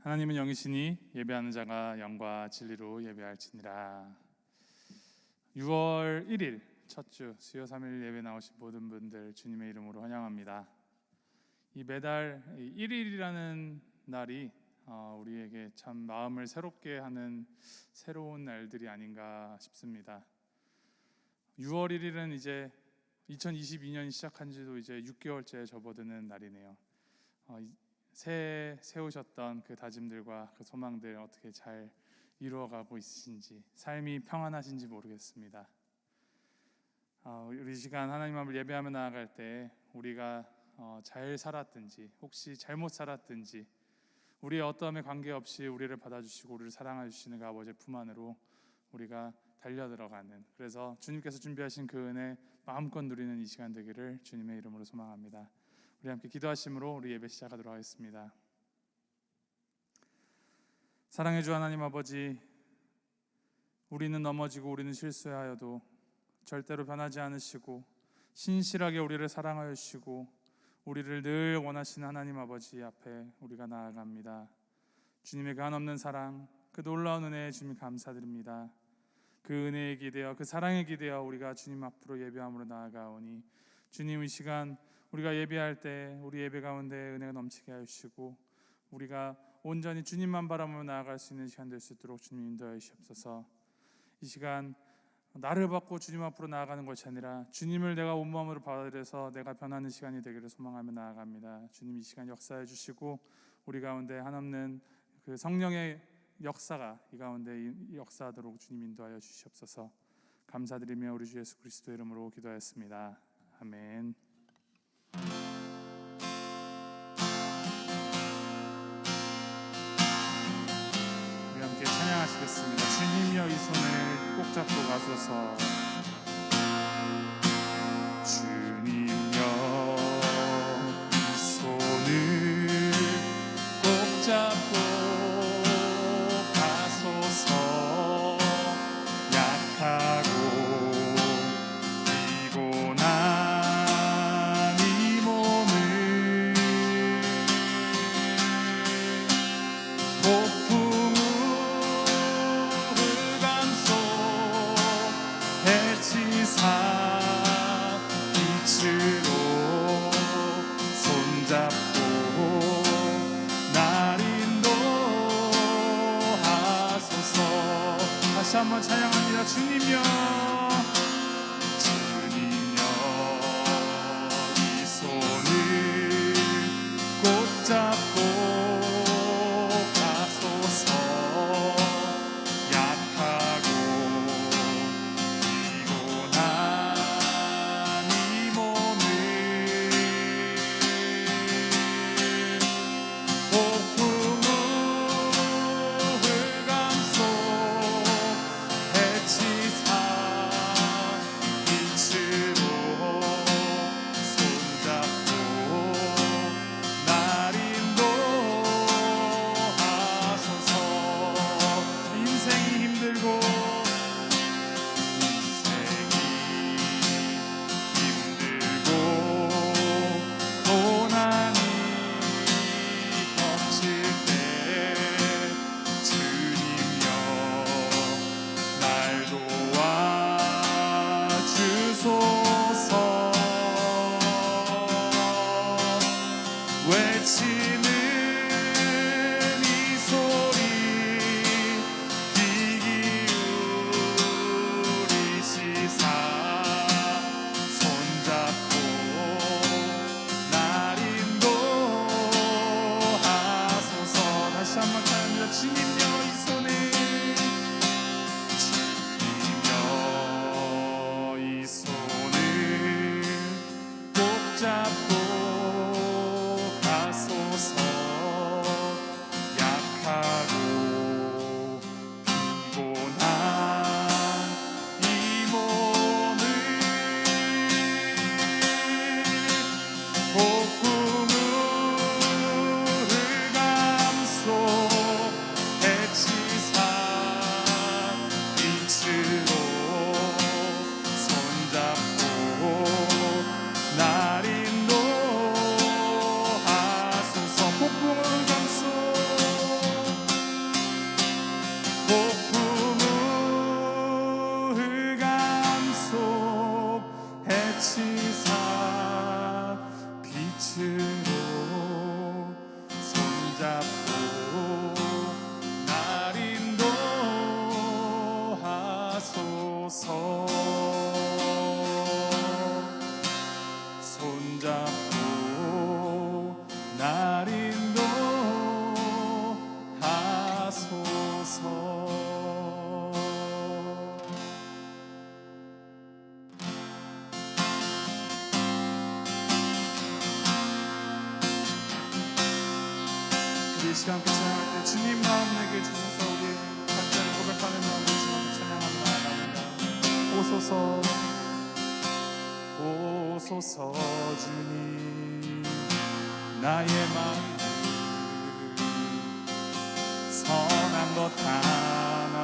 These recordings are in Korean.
하나님은 영이시니 예배하는 자가 영과 진리로 예배할지니라. 6월 1일 첫 주 수요 3일 예배 나오신 모든 분들 주님의 이름으로 환영합니다. 이 매달 1일이라는 날이 우리에게 참 마음을 새롭게 하는 새로운 날들이 아닌가 싶습니다. 6월 1일은 이제 2022년이 시작한 지도 이제 6개월째 접어드는 날이네요. 새해 세우셨던 그 다짐들과 그 소망들 어떻게 잘 이루어가고 있으신지, 삶이 평안하신지 모르겠습니다. 우리 시간 하나님 앞을 예배하며 나아갈 때 우리가 잘 살았든지 혹시 잘못 살았든지 우리의 어떠함에 관계없이 우리를 받아주시고 우리를 사랑해 주시는 그 아버지의 품 안으로 우리가 달려들어가는, 그래서 주님께서 준비하신 그 은혜 마음껏 누리는 이 시간 되기를 주님의 이름으로 소망합니다. 우리 함께 기도하심으로 우리 예배 시작하도록 하겠습니다. 사랑해 주 하나님 아버지, 우리는 넘어지고 우리는 실수하여도 절대로 변하지 않으시고 신실하게 우리를 사랑하여 주시고 우리를 늘 원하시는 하나님 아버지 앞에 우리가 나아갑니다. 주님의 그 한없는 사랑, 그 놀라운 은혜에 주님 감사드립니다. 그 은혜에 기대어, 그 사랑에 기대어 우리가 주님 앞으로 예배함으로 나아가오니, 주님 이 시간 우리가 예배할 때 우리 예배 가운데 은혜가 넘치게 하시고 우리가 온전히 주님만 바라보며 나아갈 수 있는 시간 될 수 있도록 주님 인도하여 주시옵소서. 이 시간 나를 받고 주님 앞으로 나아가는 것이 아니라 주님을 내가 온마음으로 받아들여서 내가 변하는 시간이 되기를 소망하며 나아갑니다. 주님 이 시간 역사해 주시고 우리 가운데 한없는 그 성령의 역사가 이 가운데 역사하도록 주님 인도하여 주시옵소서. 감사드리며 우리 주 예수 그리스도 이름으로 기도하였습니다. 아멘. 우리 함께 찬양하시겠습니다. 주님이여 이 손을 꼭 잡고 가소서. 주님이여 이 손을 꼭 잡고 가소서. 약하고 피곤한 이 몸을 폭풍 우를 감소 해치사 빛으로 손잡고 날 인도하소서. 다시 한번 찬양합니다. 주님이여, 주님이여 이 손을 꼭 잡고 가소서. 약하고 피곤한 이 몸을 폭풍 우를 감소 해치사 빛으로 손잡고 날 인도하소서. 인생이 힘들고 고난이 덮칠 때 주님여 날 도와주소서. 외치는 이 소리 귀 기울이시사 손잡고 날 인도하소서. 다시 한번 찬양합니다. 주님여 이 손을, 주님여 이 손을 꼭 잡고 가소서. 우리 시간 함께 찬양할 때 주님 마음 내게 주소서. 우리 각자를 고백하는 마음으로 주님 앞에 찬양합니다. 오소서 오소서 주님 나의 마음 선한 것 하나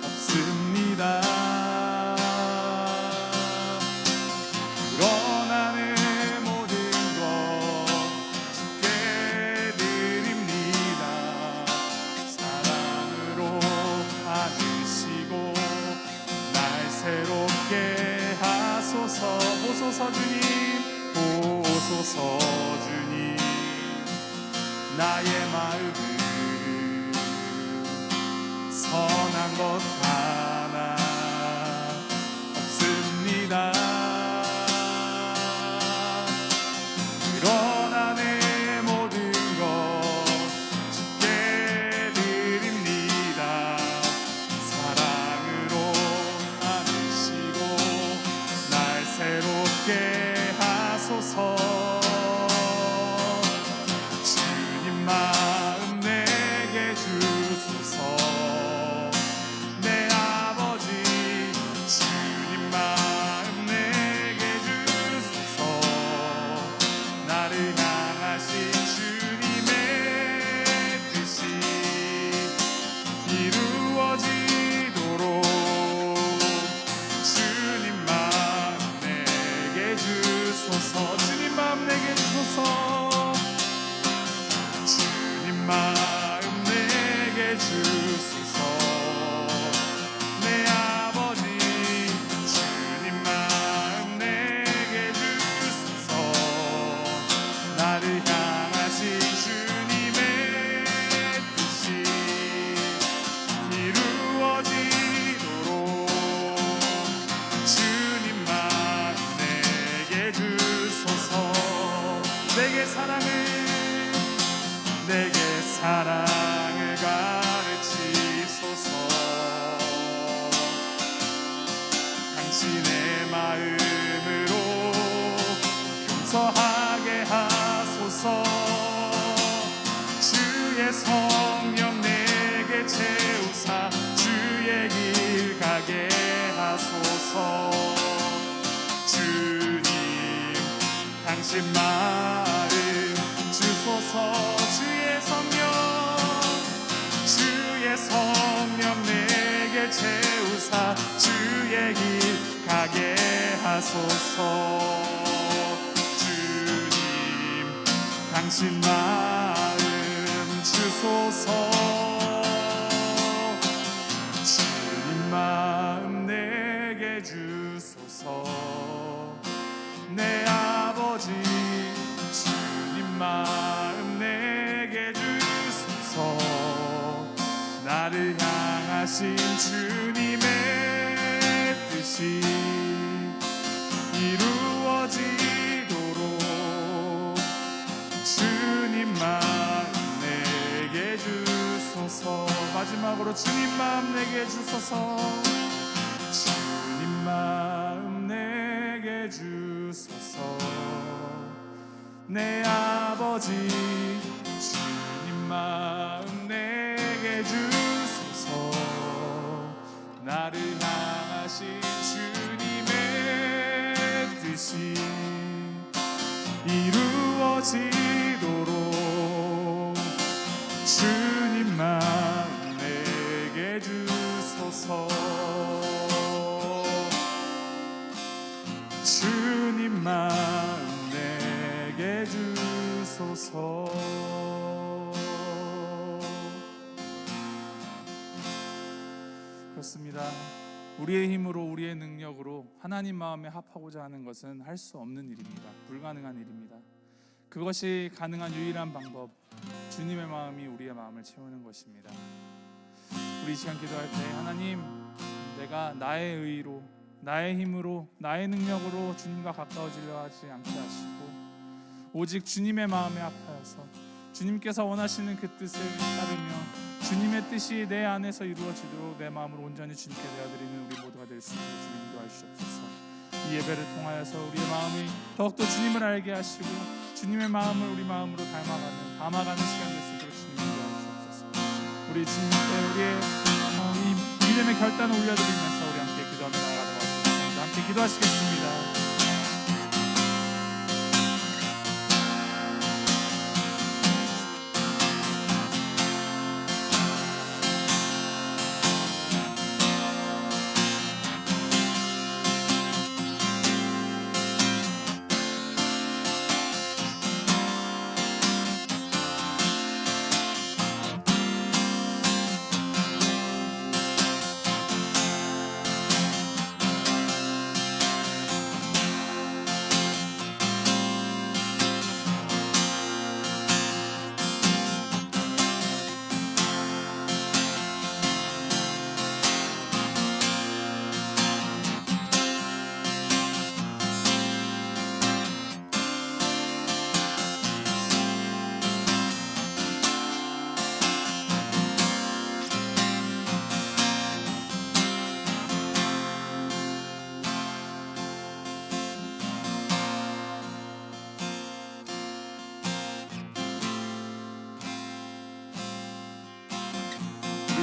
없습니다. 그러나 내 모든 것 주께 드립니다. 사랑으로 받으시고 날 새롭게 하소서. 오소서 주님 오소서 주님 나의 마음을 선한 것 하나 없습니다. 그러나 내 모든 것 주께 드립니다. 사랑으로 안으시고 날 새롭게 하소서. 주님 마음 내게 주소서. 내 아버지 주님 마음 내게 주소서. 나를 향하신 주님의 뜻이 이루어지도록 주님 마음 내게 주소서. 주님 마음 내게 주소서. 주님 마음 내게 주소서. 내 아버지 주님 마음 내게 주소서. 나를 향하신 주님의 뜻이 이루어지도록 주님 마음 내게 주소서. 내게 사랑을 가르치소서. 당신의 마음으로 용서하게 하소서. 주의 성령 내게 채우사 주의 길 가게 하소서. 주님 당신 마음 주소서. 주의 성령 내게 채우사 주의 길 가게 하소서. 주님 당신 마음 주소서. 주님 마음 내게 주소서. 내 아버지 주님 마음 내게 주소서. 나를 향하신 주님의 뜻이 이루어지도록 주님 마음 내게 주소서. 마지막으로 주님 마음 내게 주소서. 주님 마음 내게 주소서. 내 아버지 주님 마음 내게 주소서. 나를 향하신 주님의 뜻이 이루어지도록 주님 마음 내게 주소서. 주님 마음 내게 주소서. 그렇습니다. 우리의 힘으로 우리의 능력으로 하나님 마음에 합하고자 하는 것은 할 수 없는 일입니다. 불가능한 일입니다. 그것이 가능한 유일한 방법, 주님의 마음이 우리의 마음을 채우는 것입니다. 우리 시간 기도할 때 하나님, 내가 나의 의로, 나의 힘으로, 나의 능력으로 주님과 가까워지려 하지 않게 하시고 오직 주님의 마음에 합하여서 주님께서 원하시는 그 뜻을 따르며 주님의 뜻이 내 안에서 이루어지도록 내 마음을 온전히 주님께 내어드리는 우리 모두가 될 수 있도록 주님 인도하시옵소서. 이 예배를 통하여서 우리의 마음이 더욱더 주님을 알게 하시고 주님의 마음을 우리 마음으로 담아가는 시간 될 수 있도록 주님 인도하시옵소서. 우리 주님께 우리의 이 믿음의 결단을 올려드리면서 우리 함께 기도하며 나아가도록 하겠습니다. 함께 기도하시겠습니다.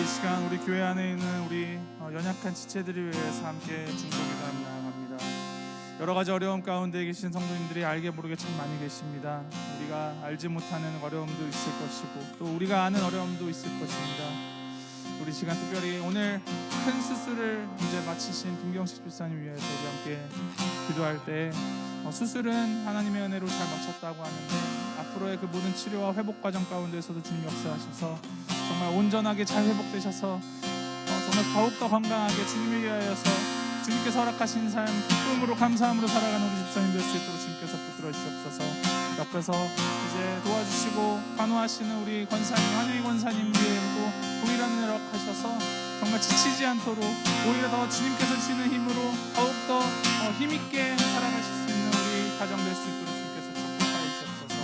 이 시간 우리 교회 안에 있는 우리 연약한 지체들을 위해서 함께 중보기도하며 나아갑니다. 여러 가지 어려움 가운데 계신 성도님들이 알게 모르게 참 많이 계십니다. 우리가 알지 못하는 어려움도 있을 것이고 또 우리가 아는 어려움도 있을 것입니다. 우리 시간 특별히 오늘 큰 수술을 이제 마치신 김경식 집사님 위해서 우리 함께 기도할 때 수술은 하나님의 은혜로 잘 마쳤다고 하는데 앞으로의 그 모든 치료와 회복 과정 가운데서도 주님 역사하셔서 정말 온전하게 잘 회복되셔서 정말 더욱더 건강하게 주님을 위하여서 주님께서 허락하신 삶 기쁨으로 감사함으로 살아가는 우리 집사님 될 수 있도록 주님께서 붙들어 주시옵소서. 옆에서 이제 도와주시고 간호하시는 우리 권사님, 한영희 권사님 위에도 동일한 은혜를 허락하셔서 정말 지치지 않도록 오히려 더 주님께서 주시는 힘으로 더욱더 힘있게 살아가실 수 있는 우리 가정 될 수 있도록 주님께서 축복하여 주시옵소서.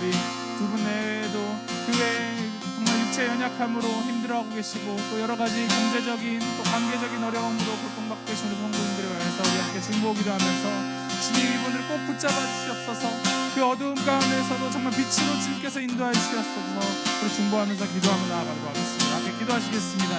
우리 두 분 외에도 교회 정말 육체 연약함으로 힘들어하고 계시고 또 여러 가지 경제적인 또 관계적인 어려움으로 고통받고 계신 우리 성도님들을 위해서 우리 함께 중보기도 하면서 주님 이분들을 꼭 붙잡아 주시옵소서. 그 어두움 가운데서도 정말 빛으로 주님께서 인도하여 주시옵소서. 우리 중보하면서 기도하며 나아가도록 하겠습니다. 함께 기도하시겠습니다.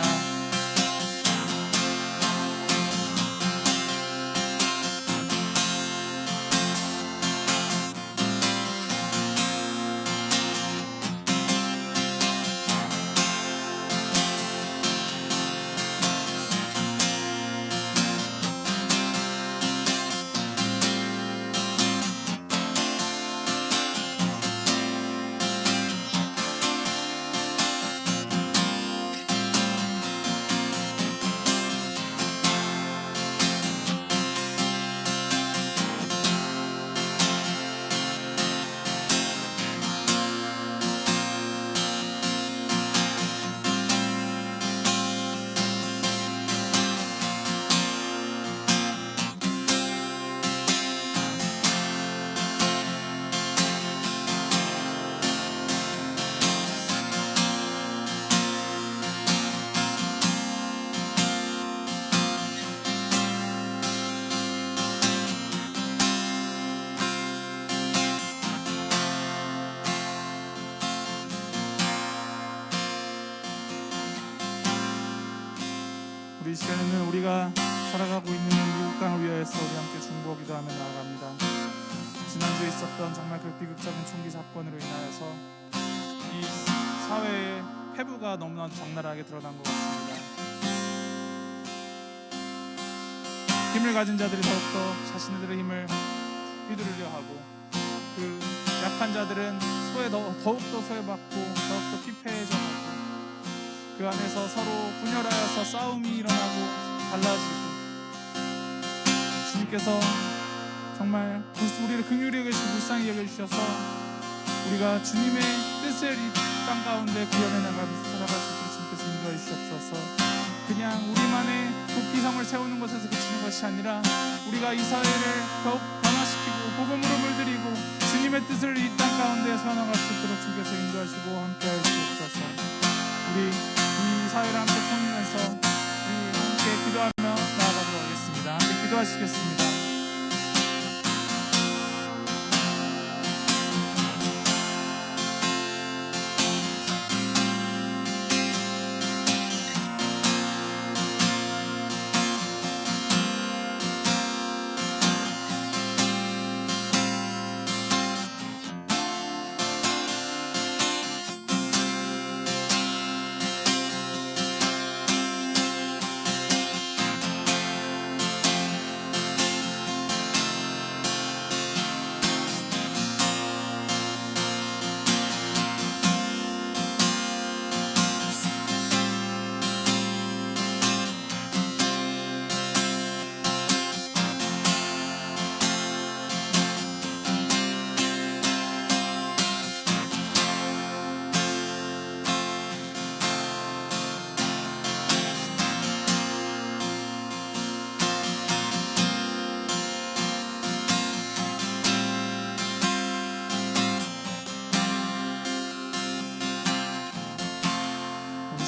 이 시간에는 우리가 살아가고 있는 미국 땅을 위하여서 우리 함께 중보기도 하며 나아갑니다. 지난주에 있었던 정말 그 비극적인 총기 사건으로 인하여서 이 사회의 폐부가 너무나 적나라하게 드러난 것 같습니다. 힘을 가진 자들이 더욱더 자신들의 힘을 휘두르려 하고 그 약한 자들은 더욱더 소외받고 더욱더 피폐해져가고 그 안에서 서로 분열하여서 싸움이 일어나고 갈라지고 주님께서 정말 우리를 긍휼히 여기시고 불쌍히 여겨주셔서 우리가 주님의 뜻을 이 땅 가운데 구현해 나가면서 살아갈 수 있도록 주님께서 인도해 주시옵소서. 그냥 우리만의 도피성을 세우는 것에서 그치는 것이 아니라 우리가 이 사회를 더욱 변화시키고 복음으로 물들이고 주님의 뜻을 이 땅 가운데 세워나갈 수 있도록 주님께서 인도하시고 함께해 주옵소서. 우리 이 사회를 함께 통일해서 우리 함께 기도하며 나아가도록 하겠습니다. 함께 기도하시겠습니다.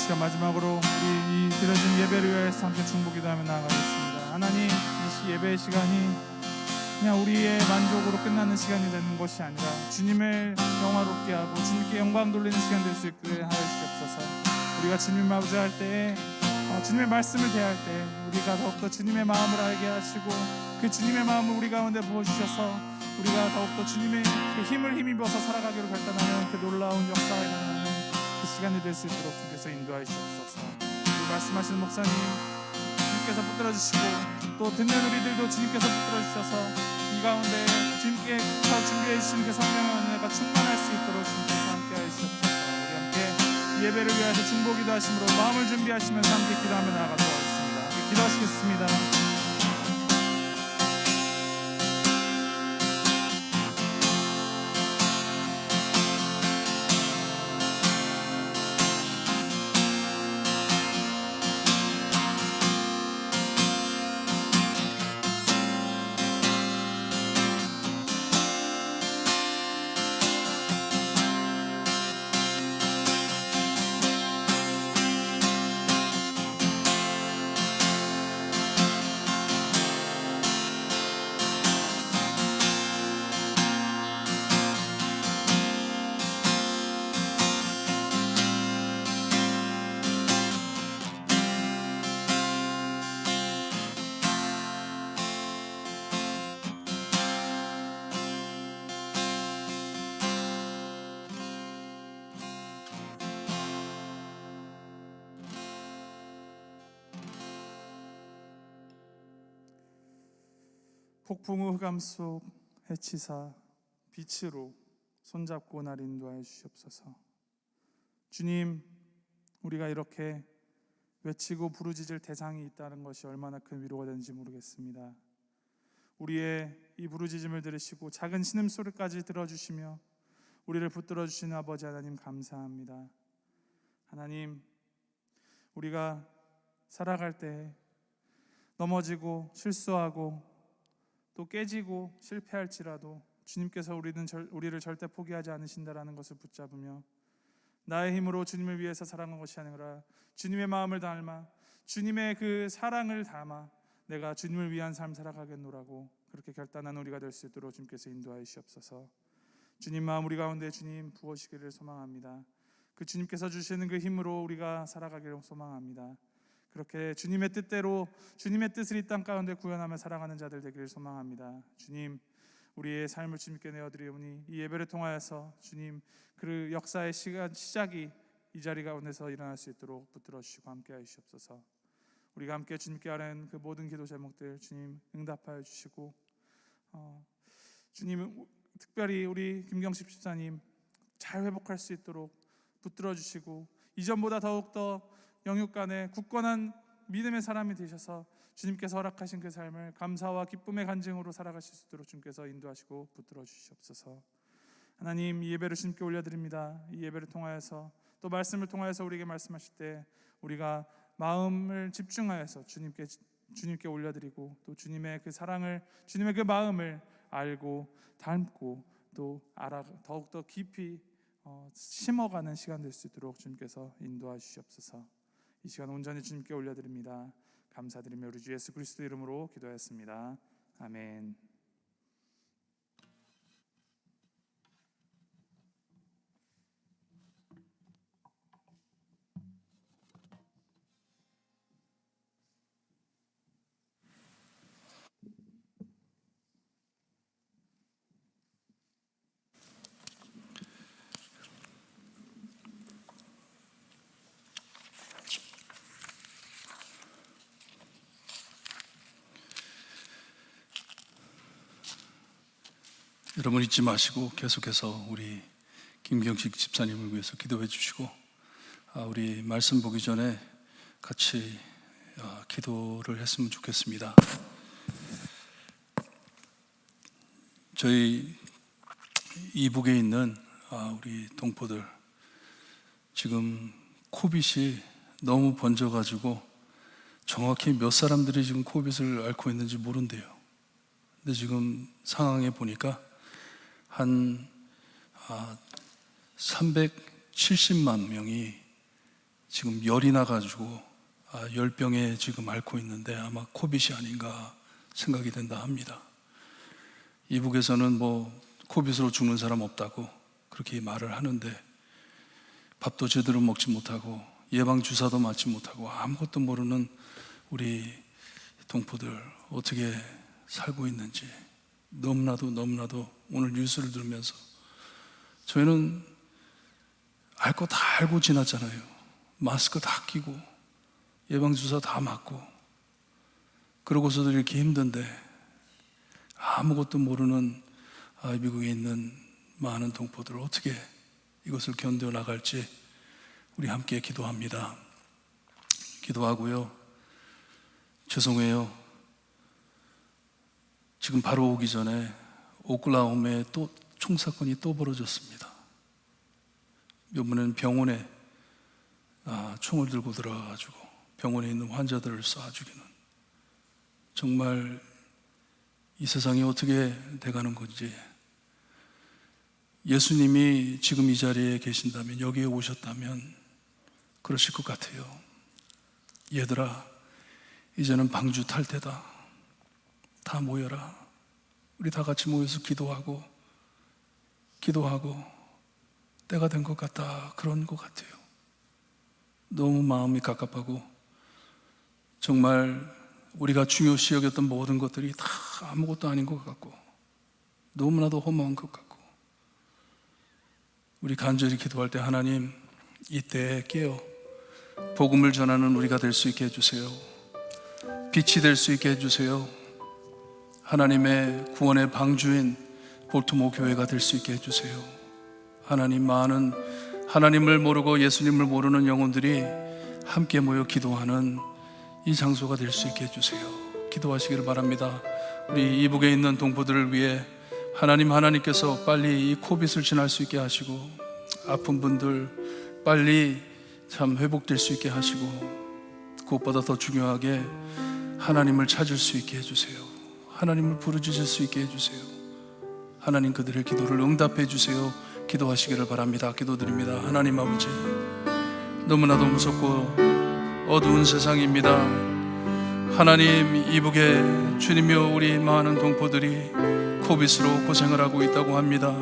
시간 마지막으로 우리 이 드려진 예배를 위해서 함께 중보기도하며 나아가겠습니다. 하나님, 이 예배의 시간이 그냥 우리의 만족으로 끝나는 시간이 되는 것이 아니라 주님을 영화롭게 하고 주님께 영광 돌리는 시간 될 수 있게 하여 주옵소서. 우리가 주님 마주할 때에 주님의 말씀을 대할 때 우리가 더욱더 주님의 마음을 알게 하시고 그 주님의 마음을 우리 가운데 부어주셔서 우리가 더욱더 주님의 그 힘을 힘입어서 살아가기로 결단하는 그 놀라운 역사가 일어나는 그 시간이 될 수 있도록 주께서 인도하여 주옵소서. 우리 말씀하시는 목사님 주님께서 붙들어 주시고 또 듣는 우리들도 주님께서 붙들어 주셔서 이 가운데 주님께서 준비해 주신 그 성령의 은혜가 충만할 수 있도록 주님께서 함께하여 주옵소서. 우리 함께 예배를 위해서 중보기도 하심으로 마음을 준비하시면서 함께 기도하며 나아가도록 하겠습니다. 함께 기도하시겠습니다. 폭풍우 흑암 속 해치사 빛으로 손잡고 날 인도하여 주시옵소서. 주님, 우리가 이렇게 외치고 부르짖을 대상이 있다는 것이 얼마나 큰 위로가 되는지 모르겠습니다. 우리의 이 부르짖음을 들으시고 작은 신음소리까지 들어주시며 우리를 붙들어 주시는 아버지 하나님 감사합니다. 하나님, 우리가 살아갈 때 넘어지고 실수하고 또 깨지고 실패할지라도 주님께서 우리를 절대 포기하지 않으신다라는 것을 붙잡으며 나의 힘으로 주님을 위해서 살아간 것이 아니라 주님의 마음을 담아 주님의 그 사랑을 담아 내가 주님을 위한 삶 살아가겠노라고 그렇게 결단한 우리가 될 수 있도록 주님께서 인도하여 주시옵소서. 주님 마음 우리 가운데 주님 부어시기를 소망합니다. 그 주님께서 주시는 그 힘으로 우리가 살아가기를 소망합니다. 그렇게 주님의 뜻대로 주님의 뜻을 이 땅 가운데 구현하며 살아가는 자들 되기를 소망합니다. 주님, 우리의 삶을 주님께 내어드리오니 이 예배를 통하여서 주님 그 역사의 시작이 이 자리 가운데서 일어날 수 있도록 붙들어 주시고 함께하여 주시옵소서. 우리가 함께 주님께 아뢰는 그 모든 기도 제목들 주님 응답하여 주시고 주님 특별히 우리 김경식 집사님 잘 회복할 수 있도록 붙들어 주시고 이전보다 더욱더 영육간에 굳건한 믿음의 사람이 되셔서 주님께서 허락하신 그 삶을 감사와 기쁨의 간증으로 살아가실 수 있도록 주님께서 인도하시고 붙들어 주시옵소서. 하나님, 이 예배를 주님께 올려드립니다. 이 예배를 통하여서 또 말씀을 통하여서 우리에게 말씀하실 때 우리가 마음을 집중하여서 주님께 올려드리고 또 주님의 그 사랑을 주님의 그 마음을 알고 닮고 또 더욱더 깊이 심어가는 시간 될 수 있도록 주님께서 인도하 주시옵소서. 이 시간 온전히 주님께 올려드립니다. 감사드리며 우리 주 예수 그리스도 이름으로 기도하였습니다. 아멘. 여러분 잊지 마시고 계속해서 우리 김경식 집사님을 위해서 기도해 주시고 우리 말씀 보기 전에 같이 기도를 했으면 좋겠습니다. 저희 이북에 있는 우리 동포들 지금 코빗이 너무 번져가지고 정확히 몇 사람들이 지금 코빗을 앓고 있는지 모른대요. 근데 지금 상황에 보니까 한 370만 명이 지금 열이 나가지고 열병에 지금 앓고 있는데 아마 코빗이 아닌가 생각이 된다 합니다. 이북에서는 뭐 코빗으로 죽는 사람 없다고 그렇게 말을 하는데 밥도 제대로 먹지 못하고 예방주사도 맞지 못하고 아무것도 모르는 우리 동포들 어떻게 살고 있는지 너무나도 오늘 뉴스를 들으면서 저희는 알 거 다 알고 지났잖아요. 마스크 다 끼고 예방주사 다 맞고 그러고서도 이렇게 힘든데 아무것도 모르는 미국에 있는 많은 동포들 어떻게 이것을 견뎌나갈지 우리 함께 기도합니다. 기도하고요. 죄송해요. 지금 바로 오기 전에 오클라호마에 또 총사건이 또 벌어졌습니다. 이번에는 병원에 총을 들고 들어가가지고 병원에 있는 환자들을 쏴 죽이는, 정말 이 세상이 어떻게 돼가는 건지. 예수님이 지금 이 자리에 계신다면, 여기에 오셨다면 그러실 것 같아요. 얘들아, 이제는 방주 탈 때다. 다 모여라. 우리 다 같이 모여서 기도하고 때가 된 것 같다. 그런 것 같아요. 너무 마음이 갑갑하고 정말 우리가 중요시 여겼던 모든 것들이 다 아무것도 아닌 것 같고 너무나도 허무한 것 같고, 우리 간절히 기도할 때 하나님 이때에 깨어 복음을 전하는 우리가 될 수 있게 해주세요. 빛이 될 수 있게 해주세요. 하나님의 구원의 방주인 볼트모 교회가 될 수 있게 해주세요. 하나님, 많은 하나님을 모르고 예수님을 모르는 영혼들이 함께 모여 기도하는 이 장소가 될 수 있게 해주세요. 기도하시기를 바랍니다. 우리 이북에 있는 동포들을 위해 하나님께서 빨리 이 코빗을 지날 수 있게 하시고, 아픈 분들 빨리 참 회복될 수 있게 하시고, 그것보다 더 중요하게 하나님을 찾을 수 있게 해주세요. 하나님을 부르짖을 수 있게 해주세요. 하나님, 그들의 기도를 응답해 주세요. 기도하시기를 바랍니다. 기도드립니다. 하나님 아버지, 너무나도 무섭고 어두운 세상입니다. 하나님, 이북에 주님이여 우리 많은 동포들이 코빗으로 고생을 하고 있다고 합니다.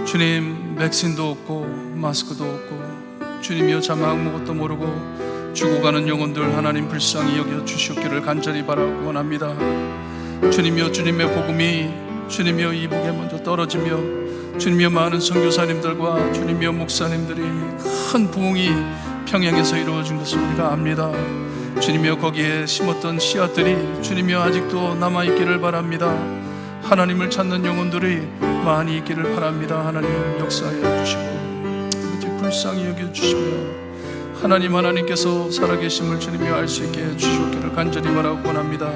주님, 백신도 없고 마스크도 없고 주님이여 참 아무것도 모르고 죽어가는 영혼들 하나님 불쌍히 여겨 주시옵기를 간절히 바라고 원합니다. 주님이여, 주님의 복음이 주님이여 이북에 먼저 떨어지며 주님이여 많은 선교사님들과 주님이여 목사님들이 큰 부흥이 평양에서 이루어진 것을 우리가 압니다. 주님이여, 거기에 심었던 씨앗들이 주님이여 아직도 남아있기를 바랍니다. 하나님을 찾는 영혼들이 많이 있기를 바랍니다. 하나님 역사해 주시고 이렇게 불쌍히 여겨주시며 하나님께서 살아계심을 주님이여 알 수 있게 해주시기를 간절히 바라고 원합니다.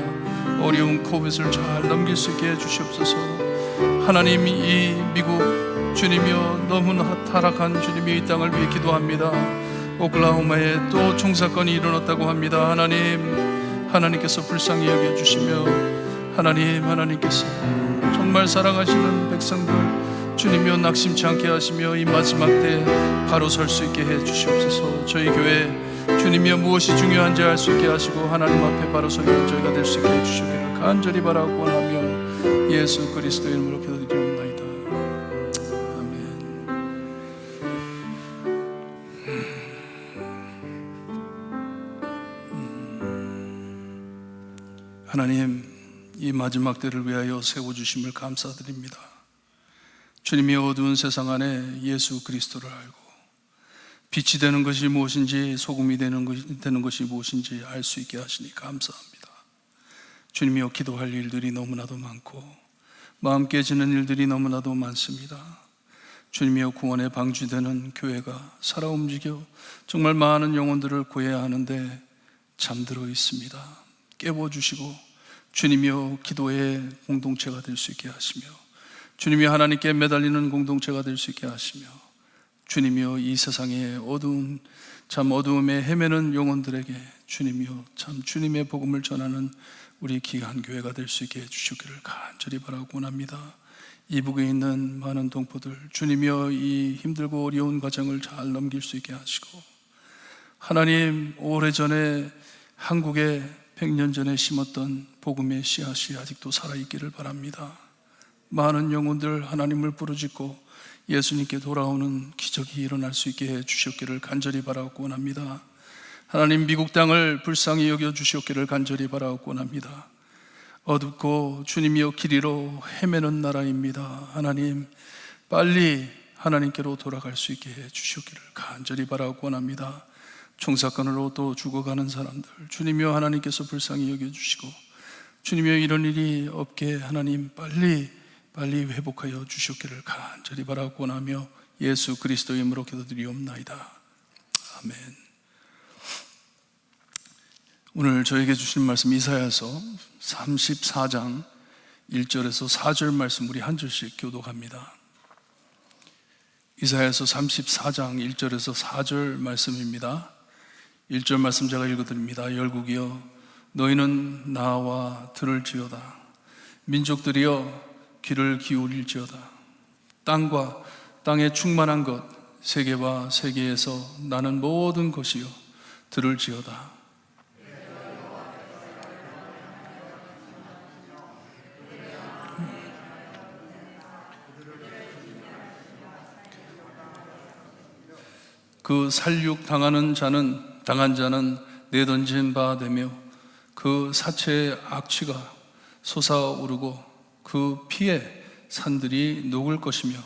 어려운 코빗을 잘 넘길 수 있게 해주시옵소서. 하나님, 이 미국 주님이여 너무나 타락한 주님이 이 땅을 위해 기도합니다. 오클라호마에 또 총사건이 일어났다고 합니다. 하나님께서 불쌍히 여겨주시며 하나님께서 정말 사랑하시는 백성들 주님이여 낙심치 않게 하시며 이 마지막 때 바로 설 수 있게 해주시옵소서. 저희 교회 주님이여 무엇이 중요한지 알 수 있게 하시고 하나님 앞에 바로 서 있는 저희가 될 수 있게 해주시기를 간절히 바라고 원하며 예수 그리스도의 이름으로 기도드리옵나이다. 아멘. 하나님, 이 마지막 때를 위하여 세워주심을 감사드립니다. 주님이 어두운 세상 안에 예수 그리스도를 알고 빛이 되는 것이 무엇인지, 소금이 되는 것이 무엇인지 알 수 있게 하시니 감사합니다. 주님이여, 기도할 일들이 너무나도 많고 마음 깨지는 일들이 너무나도 많습니다. 주님이여, 구원의 방주되는 교회가 살아 움직여 정말 많은 영혼들을 구해야 하는데 잠들어 있습니다. 깨워주시고 주님이여 기도의 공동체가 될 수 있게 하시며, 주님이 하나님께 매달리는 공동체가 될 수 있게 하시며, 주님이여 이 세상의 어두움에 헤매는 영혼들에게 주님이여 참 주님의 복음을 전하는 우리 귀한 교회가 될 수 있게 해주시기를 간절히 바라고 원합니다. 이북에 있는 많은 동포들 주님이여 이 힘들고 어려운 과정을 잘 넘길 수 있게 하시고 하나님, 오래전에 한국에 100년 전에 심었던 복음의 씨앗이 아직도 살아있기를 바랍니다. 많은 영혼들 하나님을 부르짖고 예수님께 돌아오는 기적이 일어날 수 있게 해 주셨기를 간절히 바라옵고 원합니다. 하나님, 미국 땅을 불쌍히 여겨 주셨기를 간절히 바라옵고 원합니다. 어둡고 주님이여 길이로 헤매는 나라입니다. 하나님, 빨리 하나님께로 돌아갈 수 있게 해 주셨기를 간절히 바라옵고 원합니다. 총사건으로 또 죽어가는 사람들, 주님이여 하나님께서 불쌍히 여겨주시고, 주님이여 이런 일이 없게 하나님 빨리 회복하여 주셨기를 간절히 바라옵고 원하며 예수 그리스도의 이름으로 기도드리옵나이다. 아멘. 오늘 저에게 주신 말씀 이사야서 34장 1절에서 4절 말씀 우리 한 절씩 교독합니다. 이사야서 34장 1절에서 4절 말씀입니다. 1절 말씀 제가 읽어드립니다. 열국이여 너희는 나와 들을지어다. 민족들이여 귀를 기울일지어다. 땅과 땅에 충만한 것, 세계와 세계에서 나는 모든 것이여 들을지어다. 그 살육 당한 자는 내던진 바 되며 그 사체의 악취가 솟아오르고 그 피에 산들이 녹을 것이며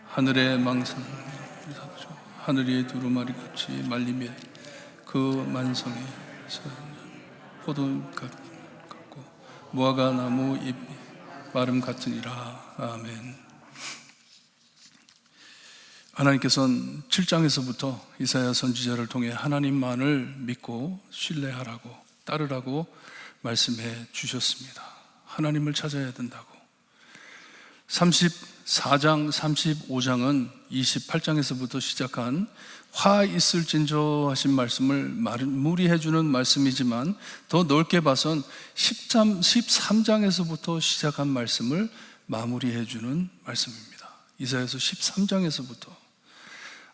하늘의 망상, 하늘이 두루마리 같이 말리며 그 만성에 포도 같고 무화과 나무 잎 마름 같으니라. 아멘. 하나님께서는 7장에서부터 이사야 선지자를 통해 하나님만을 믿고 신뢰하라고 따르라고 말씀해 주셨습니다. 하나님을 찾아야 된다고. 34장, 35장은 28장에서부터 시작한 화 있을진저 하신 말씀을 마무리해 주는 말씀이지만 더 넓게 봐선 13장에서부터 시작한 말씀을 마무리해 주는 말씀입니다. 이사야서 13장에서부터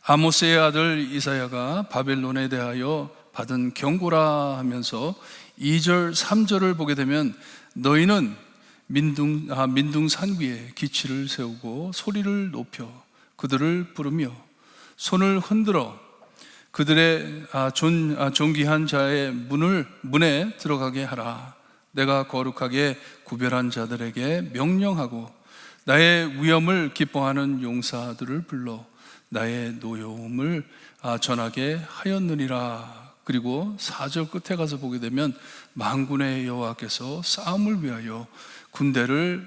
아모스의 아들 이사야가 바벨론에 대하여 받은 경고라 하면서 2절, 3절을 보게 되면 너희는 민둥산 위에 기치를 세우고 소리를 높여 그들을 부르며 손을 흔들어 그들의 존귀한 자의 문에 들어가게 하라. 내가 거룩하게 구별한 자들에게 명령하고 나의 위엄을 기뻐하는 용사들을 불러 나의 노여움을 전하게 하였느니라. 그리고 4절 끝에 가서 보게 되면 만군의 여호와께서 싸움을 위하여 군대를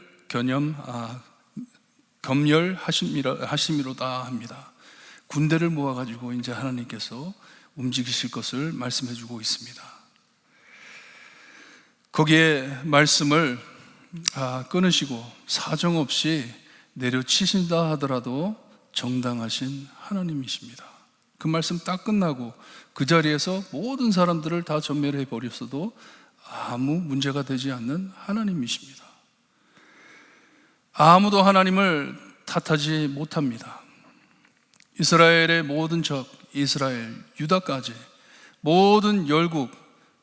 검열하심이로다 합니다. 군대를 모아가지고 이제 하나님께서 움직이실 것을 말씀해 주고 있습니다. 거기에 말씀을 끊으시고 사정없이 내려치신다 하더라도 정당하신 하나님이십니다. 그 말씀 딱 끝나고 그 자리에서 모든 사람들을 다 전멸해 버렸어도 아무 문제가 되지 않는 하나님이십니다. 아무도 하나님을 탓하지 못합니다. 이스라엘의 모든 적, 이스라엘, 유다까지 모든 열국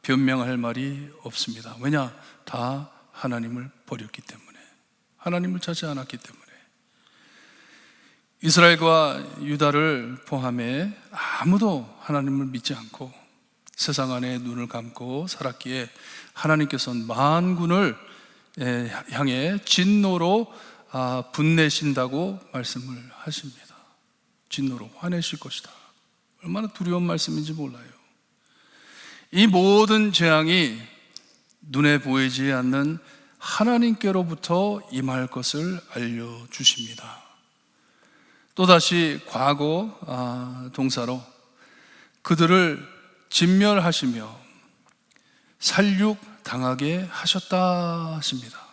변명할 말이 없습니다. 왜냐? 다 하나님을 버렸기 때문에, 하나님을 찾지 않았기 때문에. 이스라엘과 유다를 포함해 아무도 하나님을 믿지 않고 세상 안에 눈을 감고 살았기에 하나님께서는 만군을 향해 진노로 분내신다고 말씀을 하십니다. 진노로 화내실 것이다. 얼마나 두려운 말씀인지 몰라요. 이 모든 재앙이 눈에 보이지 않는 하나님께로부터 임할 것을 알려주십니다. 또다시 과거 동사로 그들을 진멸하시며 살육 당하게 하셨다 하십니다.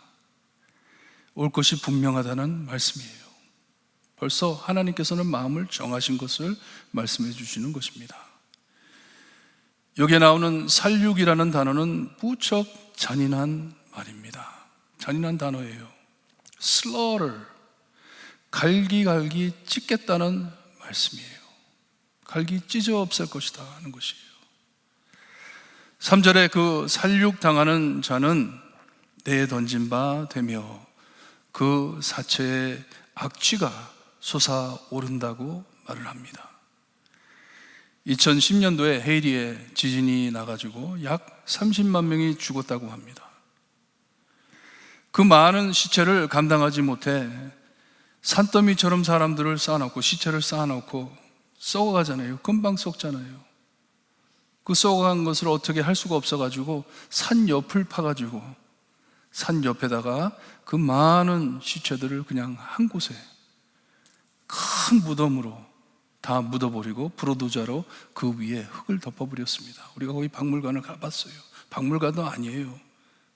올 것이 분명하다는 말씀이에요. 벌써 하나님께서는 마음을 정하신 것을 말씀해 주시는 것입니다. 여기에 나오는 살육이라는 단어는 무척 잔인한 말입니다. 잔인한 단어예요. slaughter, 갈기갈기 찢겠다는 말씀이에요. 갈기 찢어 없앨 것이다 하는 것이에요. 3절에 그 살육당하는 자는 내에 던진 바 되며 그 사체에 악취가 솟아오른다고 말을 합니다. 2010년도에 헤이리에 지진이 나가지고 약 30만 명이 죽었다고 합니다. 그 많은 시체를 감당하지 못해 산더미처럼 사람들을 쌓아놓고 시체를 쌓아놓고 썩어가잖아요. 금방 썩잖아요. 그 썩어간 것을 어떻게 할 수가 없어가지고 산 옆을 파가지고 산 옆에다가 그 많은 시체들을 그냥 한 곳에 큰 무덤으로 다 묻어버리고 브로도자로 그 위에 흙을 덮어버렸습니다. 우리가 거기 박물관을 가봤어요. 박물관도 아니에요.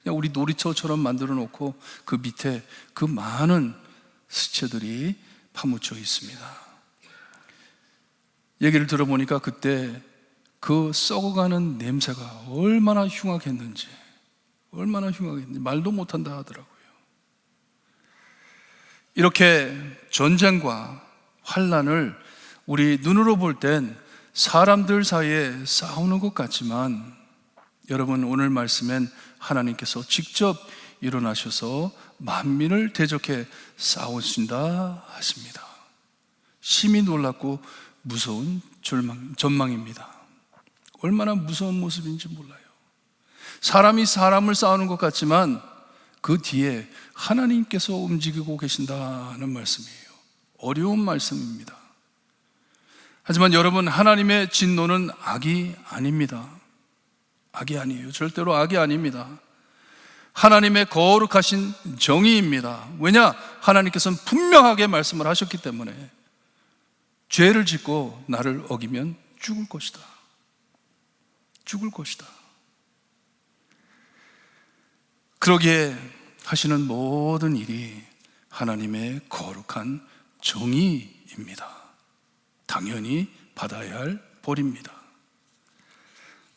그냥 우리 놀이터처럼 만들어 놓고 그 밑에 그 많은 시체들이 파묻혀 있습니다. 얘기를 들어보니까 그때 그 썩어가는 냄새가 얼마나 흉악했는지 말도 못한다 하더라고요. 이렇게 전쟁과 환난을 우리 눈으로 볼 땐 사람들 사이에 싸우는 것 같지만 여러분, 오늘 말씀엔 하나님께서 직접 일어나셔서 만민을 대적해 싸우신다 하십니다. 심히 놀랍고 무서운 전망입니다. 얼마나 무서운 모습인지 몰라요. 사람이 사람을 싸우는 것 같지만 그 뒤에 하나님께서 움직이고 계신다는 말씀이에요. 어려운 말씀입니다. 하지만 여러분, 하나님의 진노는 악이 아닙니다. 악이 아니에요. 절대로 악이 아닙니다. 하나님의 거룩하신 정의입니다. 왜냐? 하나님께서는 분명하게 말씀을 하셨기 때문에 죄를 짓고 나를 어기면 죽을 것이다. 죽을 것이다. 그러기에 하시는 모든 일이 하나님의 거룩한 정의입니다. 당연히 받아야 할 벌입니다.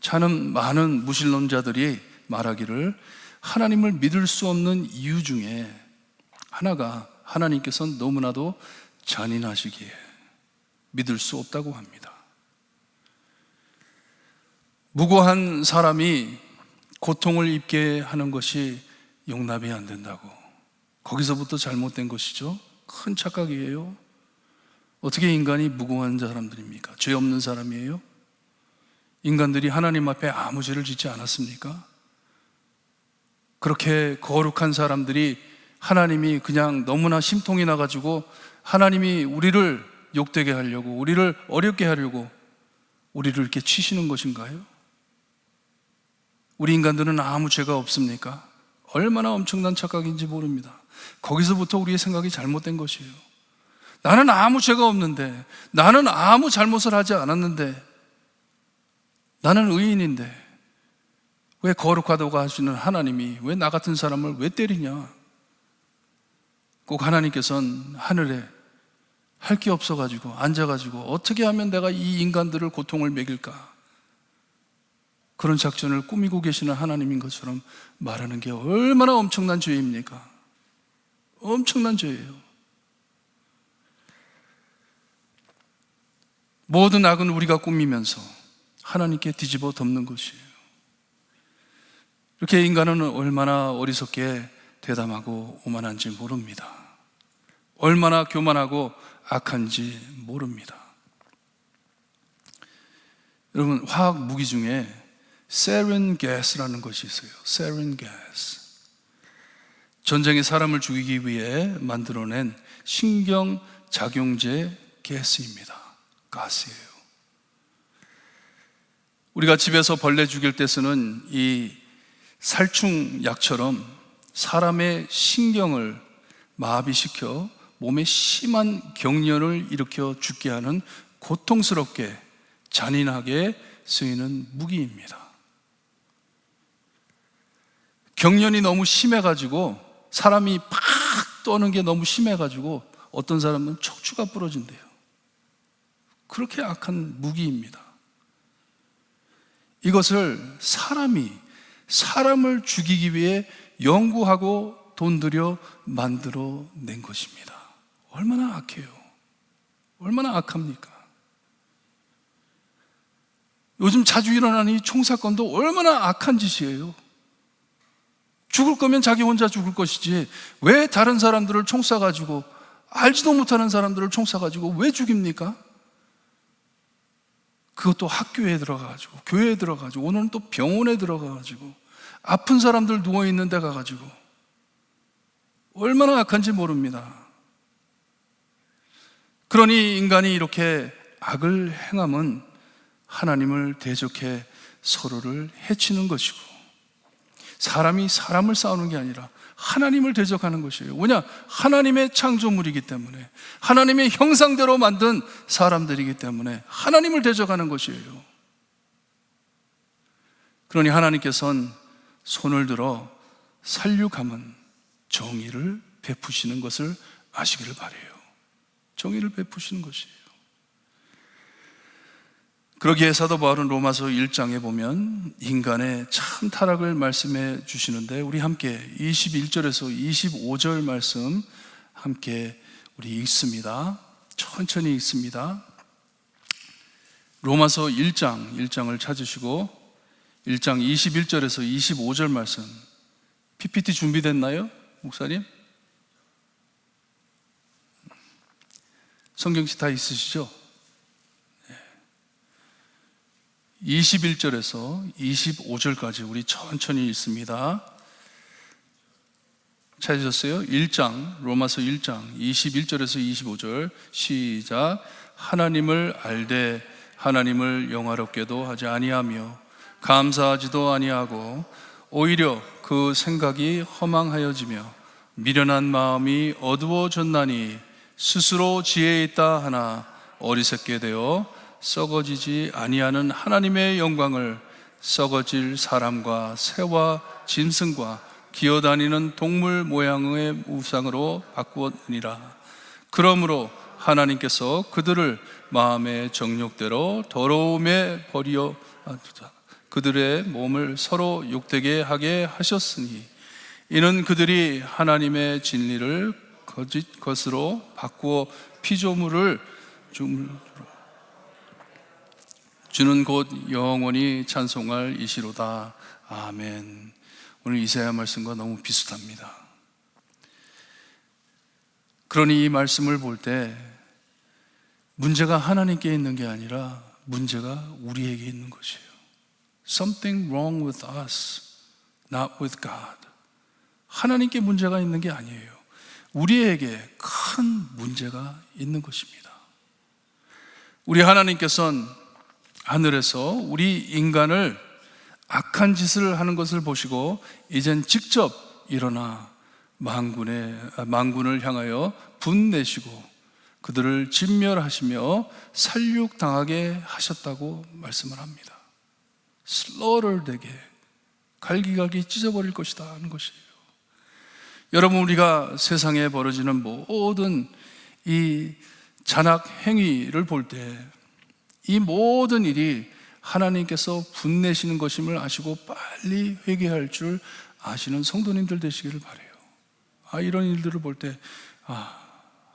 저는 많은 무신론자들이 말하기를 하나님을 믿을 수 없는 이유 중에 하나가 하나님께서는 너무나도 잔인하시기에 믿을 수 없다고 합니다. 무고한 사람이 고통을 입게 하는 것이 용납이 안 된다고. 거기서부터 잘못된 것이죠. 큰 착각이에요. 어떻게 인간이 무고한 사람들입니까? 죄 없는 사람이에요? 인간들이 하나님 앞에 아무 죄를 짓지 않았습니까? 그렇게 거룩한 사람들이 하나님이 그냥 너무나 심통이 나가지고 하나님이 우리를 욕되게 하려고, 우리를 어렵게 하려고 우리를 이렇게 치시는 것인가요? 우리 인간들은 아무 죄가 없습니까? 얼마나 엄청난 착각인지 모릅니다. 거기서부터 우리의 생각이 잘못된 것이에요. 나는 아무 죄가 없는데, 나는 아무 잘못을 하지 않았는데, 나는 의인인데 왜 거룩하다고 하시는 하나님이 왜 나 같은 사람을 왜 때리냐? 꼭 하나님께서는 하늘에 할 게 없어가지고 앉아가지고 어떻게 하면 내가 이 인간들을 고통을 먹일까? 그런 작전을 꾸미고 계시는 하나님인 것처럼 말하는 게 얼마나 엄청난 죄입니까? 엄청난 죄예요. 모든 악은 우리가 꾸미면서 하나님께 뒤집어 덮는 것이에요. 이렇게 인간은 얼마나 어리석게 대담하고 오만한지 모릅니다. 얼마나 교만하고 악한지 모릅니다. 여러분, 화학 무기 중에 세린 가스라는 것이 있어요. 세린 가스. 전쟁에 사람을 죽이기 위해 만들어낸 신경작용제 가스입니다. 가스예요. 우리가 집에서 벌레 죽일 때 쓰는 이 살충약처럼 사람의 신경을 마비시켜 몸에 심한 경련을 일으켜 죽게 하는 고통스럽게 잔인하게 쓰이는 무기입니다. 경련이 너무 심해가지고 사람이 팍 떠는 게 너무 심해가지고 어떤 사람은 척추가 부러진대요. 그렇게 악한 무기입니다. 이것을 사람을 죽이기 위해 연구하고 돈 들여 만들어낸 것입니다. 얼마나 악해요. 얼마나 악합니까? 요즘 자주 일어나는 이 총사건도 얼마나 악한 짓이에요. 죽을 거면 자기 혼자 죽을 것이지 왜 다른 사람들을 총 쏴가지고, 알지도 못하는 사람들을 총 쏴가지고 왜 죽입니까? 그것도 학교에 들어가가지고, 교회에 들어가가지고, 오늘은 또 병원에 들어가가지고, 아픈 사람들 누워있는 데 가가지고, 얼마나 악한지 모릅니다. 그러니 인간이 이렇게 악을 행함은 하나님을 대적해 서로를 해치는 것이고, 사람이 사람을 싸우는 게 아니라 하나님을 대적하는 것이에요. 왜냐? 하나님의 창조물이기 때문에, 하나님의 형상대로 만든 사람들이기 때문에 하나님을 대적하는 것이에요. 그러니 하나님께서는 손을 들어 살육함은 정의를 베푸시는 것을 아시기를 바라요. 정의를 베푸시는 것이에요. 그러기에 사도 바울은 로마서 1장에 보면 인간의 참 타락을 말씀해 주시는데, 우리 함께 21절에서 25절 말씀 함께 우리 읽습니다. 천천히 읽습니다. 로마서 1장을 찾으시고 1장 21절에서 25절 말씀. PPT 준비됐나요? 목사님? 성경책 다 있으시죠? 21절에서 25절까지 우리 천천히 읽습니다. 찾으셨어요? 1장, 로마서 1장 21절에서 25절 시작. 하나님을 알되 하나님을 영화롭게도 하지 아니하며 감사하지도 아니하고 오히려 그 생각이 허망하여지며 미련한 마음이 어두워졌나니 스스로 지혜 있다 하나 어리석게 되어 썩어지지 아니하는 하나님의 영광을 썩어질 사람과 새와 짐승과 기어다니는 동물 모양의 우상으로 바꾸었느니라. 그러므로 하나님께서 그들을 마음의 정욕대로 더러움에 버려 그들의 몸을 서로 욕되게 하게 하셨으니, 이는 그들이 하나님의 진리를 거짓 것으로 바꾸어 피조물을 주는 곳 영원히 찬송할 이시로다. 아멘. 오늘 이사야 말씀과 너무 비슷합니다. 그러니 이 말씀을 볼 때 문제가 하나님께 있는 게 아니라 문제가 우리에게 있는 것이에요. Something wrong with us, not with God. 하나님께 문제가 있는 게 아니에요. 우리에게 큰 문제가 있는 것입니다. 우리 하나님께서는 하늘에서 우리 인간을 악한 짓을 하는 것을 보시고 이젠 직접 일어나 만군을 향하여 분내시고 그들을 진멸하시며 살육당하게 하셨다고 말씀을 합니다. 슬러터되게 갈기갈기 찢어버릴 것이다 하는 것이에요. 여러분, 우리가 세상에 벌어지는 모든 이 잔악 행위를 볼 때 이 모든 일이 하나님께서 분내시는 것임을 아시고 빨리 회개할 줄 아시는 성도님들 되시기를 바라요. 이런 일들을 볼 때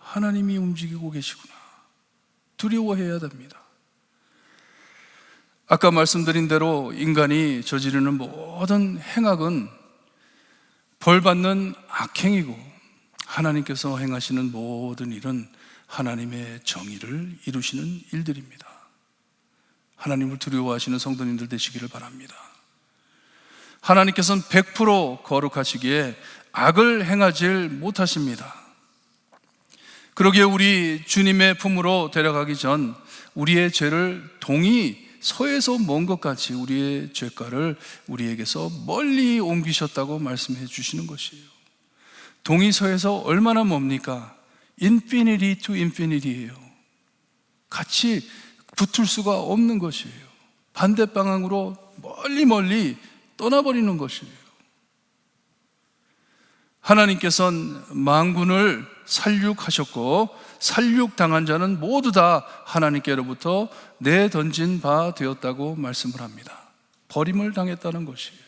하나님이 움직이고 계시구나. 두려워해야 됩니다. 아까 말씀드린 대로 인간이 저지르는 모든 행악은 벌받는 악행이고, 하나님께서 행하시는 모든 일은 하나님의 정의를 이루시는 일들입니다. 하나님을 두려워하시는 성도님들 되시기를 바랍니다. 하나님께서는 100% 거룩하시기에 악을 행하지 못하십니다. 그러기에 우리 주님의 품으로 데려가기 전 우리의 죄를 동이 서에서 먼 것 같이 우리의 죄가를 우리에게서 멀리 옮기셨다고 말씀해 주시는 것이에요. 동이 서에서 얼마나 멉니까? 인피니티 투 인피니티예요. 같이 붙을 수가 없는 것이에요. 반대 방향으로 멀리 떠나버리는 것이에요. 하나님께서는 만군을 살육하셨고 살육당한 자는 모두 다 하나님께로부터 내던진 바 되었다고 말씀을 합니다. 버림을 당했다는 것이에요.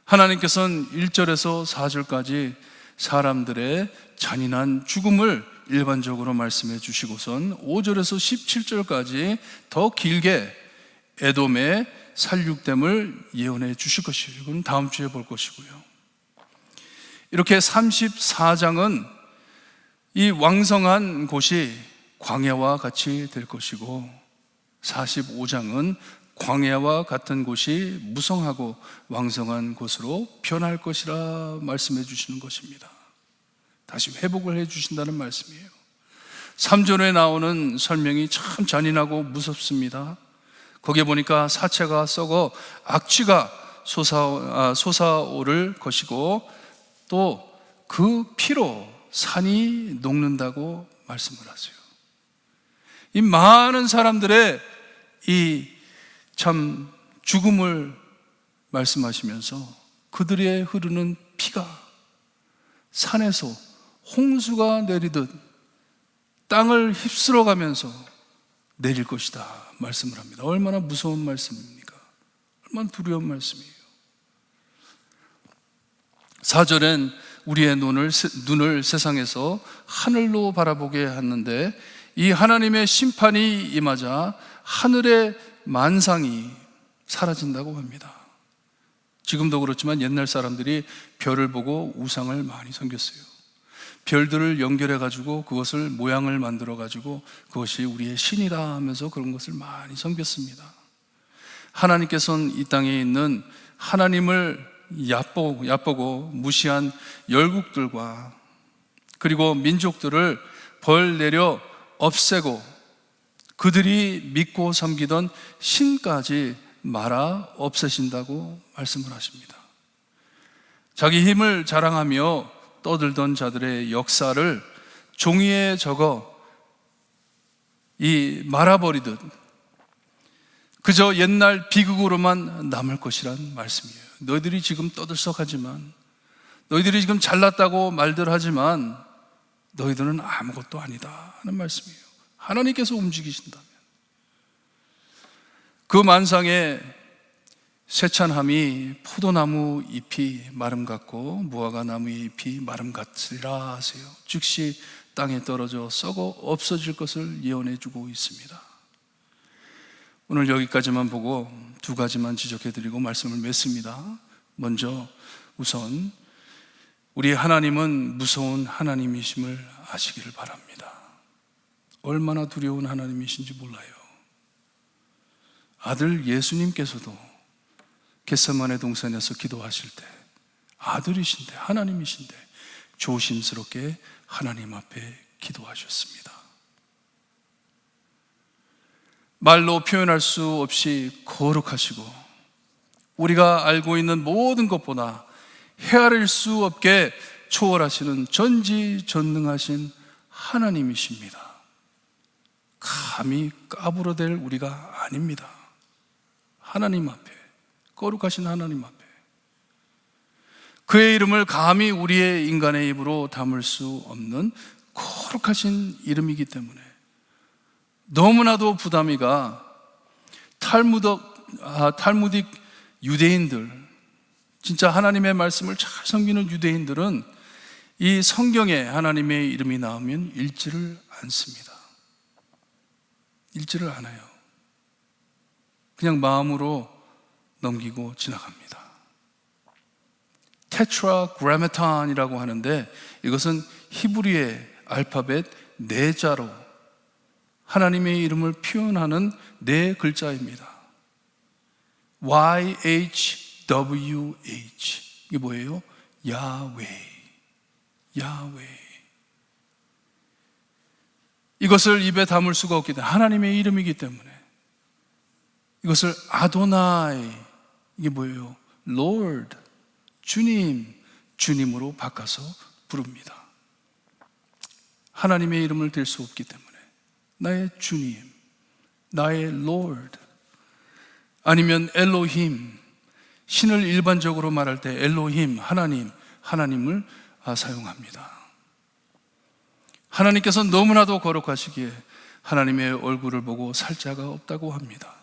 하나님께서는 1절에서 4절까지 사람들의 잔인한 죽음을 일반적으로 말씀해 주시고선 5절에서 17절까지 더 길게 에돔의 살육됨을 예언해 주실 것이에요. 이건 다음 주에 볼 것이고요. 이렇게 34장은 이 왕성한 곳이 광야와 같이 될 것이고 45장은 광야와 같은 곳이 무성하고 왕성한 곳으로 변할 것이라 말씀해 주시는 것입니다. 다시 회복을 해 주신다는 말씀이에요. 3절에 나오는 설명이 참 잔인하고 무섭습니다. 거기에 보니까 사체가 썩어 악취가 솟아오를 것이고 또 그 피로 산이 녹는다고 말씀을 하세요. 이 많은 사람들의 이 참 죽음을 말씀하시면서 그들의 흐르는 피가 산에서 홍수가 내리듯 땅을 휩쓸어 가면서 내릴 것이다 말씀을 합니다. 얼마나 무서운 말씀입니까? 얼마나 두려운 말씀이에요. 4절엔 우리의 눈을 세상에서 하늘로 바라보게 하는데 이 하나님의 심판이 임하자 하늘의 만상이 사라진다고 합니다. 지금도 그렇지만 옛날 사람들이 별을 보고 우상을 많이 섬겼어요. 별들을 연결해 가지고 그것을 모양을 만들어 가지고 그것이 우리의 신이다 하면서 그런 것을 많이 섬겼습니다. 하나님께서는 이 땅에 있는 하나님을 얕보고 무시한 열국들과 그리고 민족들을 벌 내려 없애고 그들이 믿고 섬기던 신까지 말아 없애신다고 말씀을 하십니다. 자기 힘을 자랑하며 떠들던 자들의 역사를 종이에 적어 말아버리듯 그저 옛날 비극으로만 남을 것이란 말씀이에요. 너희들이 지금 떠들썩하지만, 너희들이 지금 잘났다고 말들 하지만 너희들은 아무것도 아니다 하는 말씀이에요. 하나님께서 움직이신다면 그 만상에 세찬함이 포도나무 잎이 마름 같고 무화과 나무 잎이 마름 같으리라 하세요. 즉시 땅에 떨어져 썩어 없어질 것을 예언해 주고 있습니다. 오늘 여기까지만 보고 두 가지만 지적해 드리고 말씀을 맺습니다. 먼저 우선 우리 하나님은 무서운 하나님이심을 아시기를 바랍니다. 얼마나 두려운 하나님이신지 몰라요. 아들 예수님께서도 겟세마네 동산에서 기도하실 때 아들이신데 하나님이신데 조심스럽게 하나님 앞에 기도하셨습니다. 말로 표현할 수 없이 거룩하시고 우리가 알고 있는 모든 것보다 헤아릴 수 없게 초월하시는 전지전능하신 하나님이십니다. 감히 까불어댈 우리가 아닙니다. 하나님 앞에, 거룩하신 하나님 앞에 그의 이름을 감히 우리의 인간의 입으로 담을 수 없는 거룩하신 이름이기 때문에 너무나도 부담이가 탈무딕 유대인들, 진짜 하나님의 말씀을 잘 섬기는 유대인들은 이 성경에 하나님의 이름이 나오면 읽지를 않습니다. 읽지를 않아요. 그냥 마음으로 넘기고 지나갑니다. 테트라그라마톤이라고 하는데 이것은 히브리의 알파벳 4자로 하나님의 이름을 표현하는 4글자입니다. YHWH 이게 뭐예요? 야훼. 이것을 입에 담을 수가 없기 때문에 하나님의 이름이기 때문에 이것을 아도나이 이게 뭐예요? Lord 주님으로 바꿔서 부릅니다. 하나님의 이름을 댈 수 없기 때문에 나의 주님, 나의 Lord 아니면 엘로힘, 신을 일반적으로 말할 때 엘로힘, 하나님을 사용합니다. 하나님께서 너무나도 거룩하시기에 하나님의 얼굴을 보고 살 자가 없다고 합니다.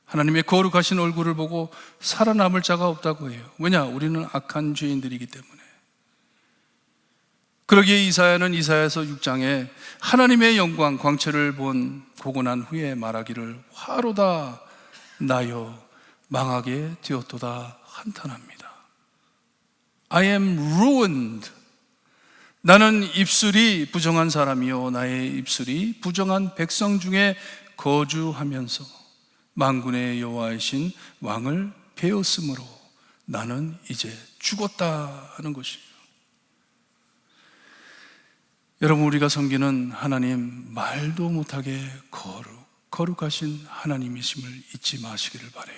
하나님의 거룩하신 얼굴을 보고 살아남을 자가 없다고 해요. 왜냐? 우리는 악한 죄인들이기 때문에. 그러기에 이사야는 이사야서 6장에 하나님의 영광 광채를 본 보고 난 후에 말하기를 화로다 나여 망하게 되었도다 한탄합니다. I am ruined. 나는 입술이 부정한 사람이요 나의 입술이 부정한 백성 중에 거주하면서 만군의 여호와이신 왕을 배웠으므로 나는 이제 죽었다 하는 것이에요. 여러분, 우리가 섬기는 하나님, 말도 못하게 거룩하신 하나님이심을 잊지 마시기를 바라요.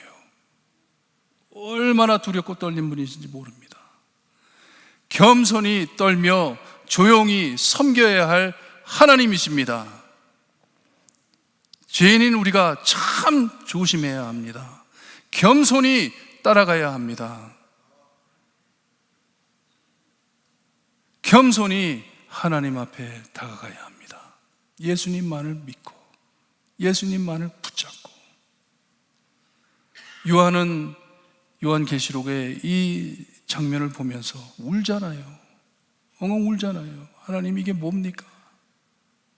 얼마나 두렵고 떨린 분이신지 모릅니다. 겸손히 떨며 조용히 섬겨야 할 하나님이십니다. 죄인인 우리가 참 조심해야 합니다. 겸손히 따라가야 합니다. 겸손히 하나님 앞에 다가가야 합니다. 예수님만을 믿고 예수님만을 붙잡고. 요한은 요한계시록의 이 장면을 보면서 울잖아요. 엉엉 울잖아요. 하나님, 이게 뭡니까?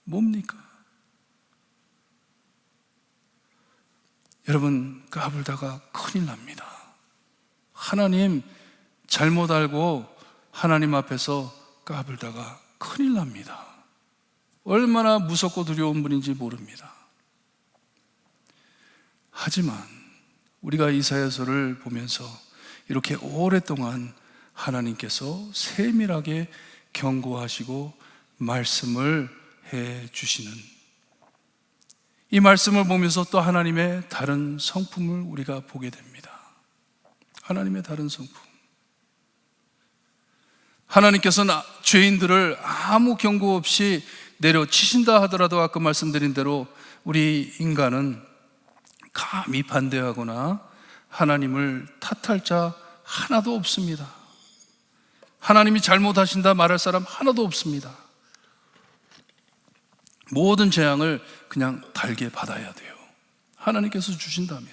뭡니까? 여러분, 까불다가 큰일 납니다. 하나님 잘못 알고 하나님 앞에서 까불다가 큰일 납니다. 얼마나 무섭고 두려운 분인지 모릅니다. 하지만 우리가 이사야서를 보면서 이렇게 오랫동안 하나님께서 세밀하게 경고하시고 말씀을 해 주시는, 이 말씀을 보면서 또 하나님의 다른 성품을 우리가 보게 됩니다. 하나님의 다른 성품. 하나님께서는 죄인들을 아무 경고 없이 내려치신다 하더라도 아까 말씀드린 대로 우리 인간은 감히 반대하거나 하나님을 탓할 자 하나도 없습니다. 하나님이 잘못하신다 말할 사람 하나도 없습니다. 모든 재앙을 그냥 달게 받아야 돼요. 하나님께서 주신다면.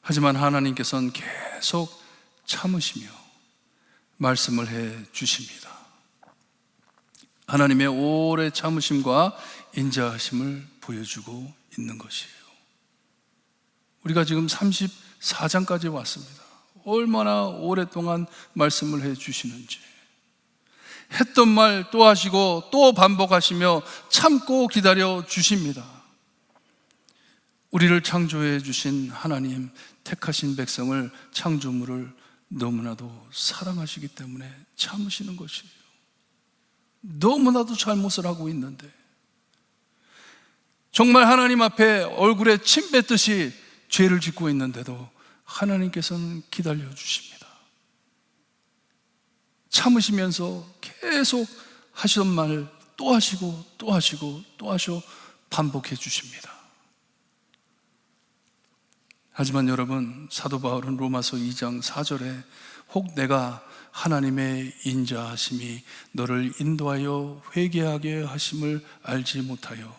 하지만 하나님께서는 계속 참으시며 말씀을 해 주십니다. 하나님의 오래 참으심과 인자하심을 보여주고 있는 것이에요. 우리가 지금 34장까지 왔습니다. 얼마나 오랫동안 말씀을 해 주시는지. 했던 말 또 하시고 또 반복하시며 참고 기다려 주십니다. 우리를 창조해 주신 하나님, 택하신 백성을, 창조물을 너무나도 사랑하시기 때문에 참으시는 것이에요. 너무나도 잘못을 하고 있는데, 정말 하나님 앞에 얼굴에 침 뱉듯이 죄를 짓고 있는데도 하나님께서는 기다려 주십니다. 참으시면서 계속 하시던 말 또 하시고 또 하시고 또 하셔 반복해 주십니다. 하지만 여러분, 사도 바울은 로마서 2장 4절에 혹 내가 하나님의 인자하심이 너를 인도하여 회개하게 하심을 알지 못하여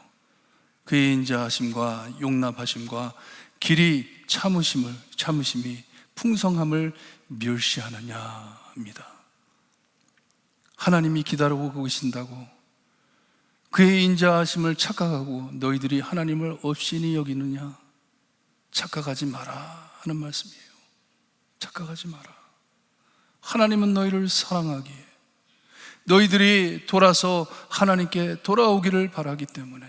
그의 인자하심과 용납하심과 길이 참으심이 풍성함을 멸시하느냐 합니다. 하나님이 기다리고 계신다고 그의 인자하심을 착각하고 너희들이 하나님을 없이니 여기느냐? 착각하지 마라 하는 말씀이에요. 착각하지 마라. 하나님은 너희를 사랑하기에, 너희들이 돌아서 하나님께 돌아오기를 바라기 때문에,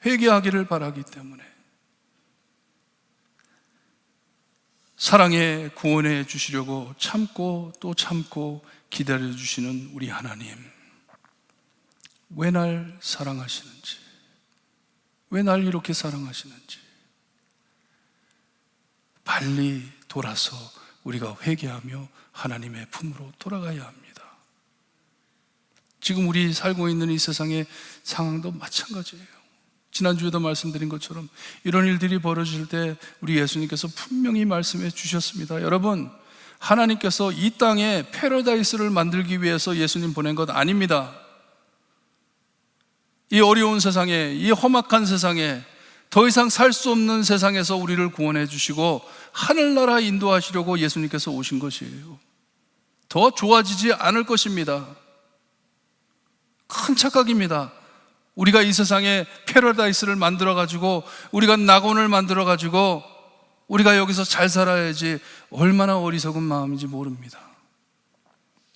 회개하기를 바라기 때문에 사랑에 구원해 주시려고 참고 또 참고 기다려 주시는 우리 하나님, 왜 날 사랑하시는지, 왜 날 이렇게 사랑하시는지 빨리 돌아서 우리가 회개하며 하나님의 품으로 돌아가야 합니다. 지금 우리 살고 있는 이 세상의 상황도 마찬가지예요. 지난주에도 말씀드린 것처럼 이런 일들이 벌어질 때 우리 예수님께서 분명히 말씀해 주셨습니다. 여러분, 하나님께서 이 땅에 패러다이스를 만들기 위해서 예수님 보낸 것 아닙니다. 이 어려운 세상에, 이 험악한 세상에, 더 이상 살 수 없는 세상에서 우리를 구원해 주시고 하늘나라 인도하시려고 예수님께서 오신 것이에요. 더 좋아지지 않을 것입니다. 큰 착각입니다. 우리가 이 세상에 패러다이스를 만들어가지고, 우리가 낙원을 만들어가지고 우리가 여기서 잘 살아야지, 얼마나 어리석은 마음인지 모릅니다.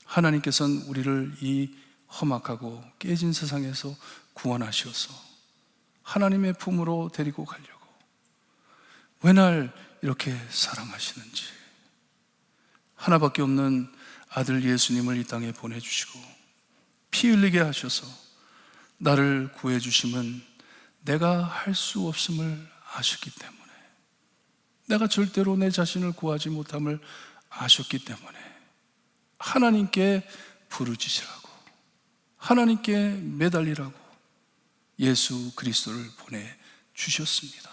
하나님께서는 우리를 이 험악하고 깨진 세상에서 구원하셔서 하나님의 품으로 데리고 가려고 왜 날 이렇게 사랑하시는지, 하나밖에 없는 아들 예수님을 이 땅에 보내주시고 피 흘리게 하셔서 나를 구해주심은 내가 할 수 없음을 아셨기 때문에, 내가 절대로 내 자신을 구하지 못함을 아셨기 때문에 하나님께 부르짖으라고, 하나님께 매달리라고 예수 그리스도를 보내주셨습니다.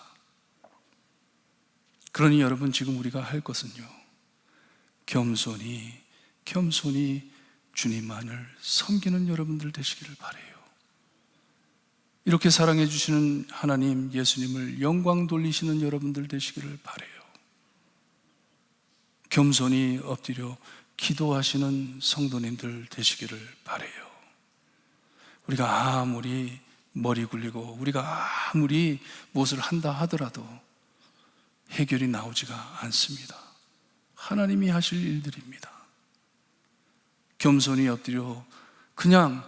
그러니 여러분, 지금 우리가 할 것은요, 겸손히 주님만을 섬기는 여러분들 되시기를 바라요. 이렇게 사랑해 주시는 하나님 예수님을 영광 돌리시는 여러분들 되시기를 바라요. 겸손히 엎드려 기도하시는 성도님들 되시기를 바라요. 우리가 아무리 머리 굴리고 우리가 아무리 무엇을 한다 하더라도 해결이 나오지가 않습니다. 하나님이 하실 일들입니다. 겸손히 엎드려 그냥